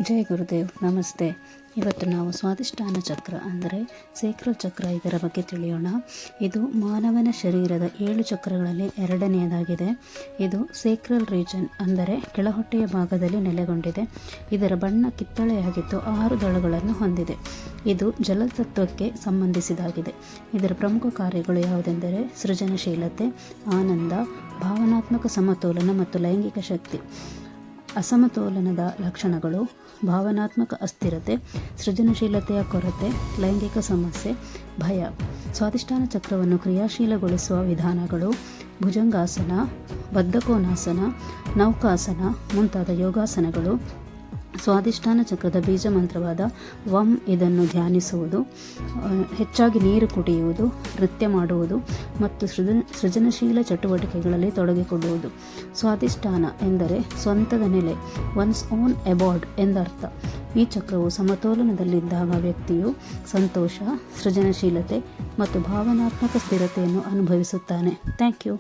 ಜೈ ಗುರುದೇವ್. ನಮಸ್ತೆ. ಇವತ್ತು ನಾವು ಸ್ವಾಧಿಷ್ಠಾನ ಚಕ್ರ ಅಂದರೆ ಸೇಕ್ರಲ್ ಚಕ್ರ ಇದರ ಬಗ್ಗೆ ತಿಳಿಯೋಣ. ಇದು ಮಾನವನ ಶರೀರದ 7 ಚಕ್ರಗಳಲ್ಲಿ ಎರಡನೆಯದಾಗಿದೆ. ಇದು ಸೇಕ್ರಲ್ ರೀಜನ್ ಅಂದರೆ ಕೆಳಹೊಟ್ಟೆಯ ಭಾಗದಲ್ಲಿ ನೆಲೆಗೊಂಡಿದೆ. ಇದರ ಬಣ್ಣ ಕಿತ್ತಳೆಯಾಗಿದ್ದು 6 ದಳಗಳನ್ನು ಹೊಂದಿದೆ. ಇದು ಜಲತತ್ವಕ್ಕೆ ಸಂಬಂಧಿಸಿದಾಗಿದೆ. ಇದರ ಪ್ರಮುಖ ಕಾರ್ಯಗಳು ಯಾವುದೆಂದರೆ ಸೃಜನಶೀಲತೆ, ಆನಂದ, ಭಾವನಾತ್ಮಕ ಸಮತೋಲನ ಮತ್ತು ಲೈಂಗಿಕ ಶಕ್ತಿ. ಅಸಮತೋಲನದ ಲಕ್ಷಣಗಳು: ಭಾವನಾತ್ಮಕ ಅಸ್ಥಿರತೆ, ಸೃಜನಶೀಲತೆಯ ಕೊರತೆ, ಲೈಂಗಿಕ ಸಮಸ್ಯೆ, ಭಯ. ಸ್ವಾಧಿಷ್ಠಾನ ಚಕ್ರವನ್ನು ಕ್ರಿಯಾಶೀಲಗೊಳಿಸುವ ವಿಧಾನಗಳು: ಭುಜಂಗಾಸನ, ಬದ್ಧಕೋನಾಸನ, ನೌಕಾಸನ ಮುಂತಾದ ಯೋಗಾಸನಗಳು. ಸ್ವಾಧಿಷ್ಠಾನ ಚಕ್ರದ ಬೀಜ ಮಂತ್ರವಾದ ವಂ ಇದನ್ನು ಧ್ಯಾನಿಸುವುದು, ಹೆಚ್ಚಾಗಿ ನೀರು ಕುಡಿಯುವುದು, ನೃತ್ಯ ಮಾಡುವುದು ಮತ್ತು ಸೃಜನಶೀಲ ಚಟುವಟಿಕೆಗಳಲ್ಲಿ ತೊಡಗಿಕೊಳ್ಳುವುದು. ಸ್ವಾಧಿಷ್ಠಾನ ಎಂದರೆ ಸ್ವಂತದ ನೆಲೆ, ಒನ್ಸ್ ಓನ್ ಅಬಾರ್ಡ್ ಎಂದರ್ಥ. ಈ ಚಕ್ರವು ಸಮತೋಲನದಲ್ಲಿದ್ದಾಗ ವ್ಯಕ್ತಿಯು ಸಂತೋಷ, ಸೃಜನಶೀಲತೆ ಮತ್ತು ಭಾವನಾತ್ಮಕ ಸ್ಥಿರತೆಯನ್ನು ಅನುಭವಿಸುತ್ತಾನೆ. Thank you.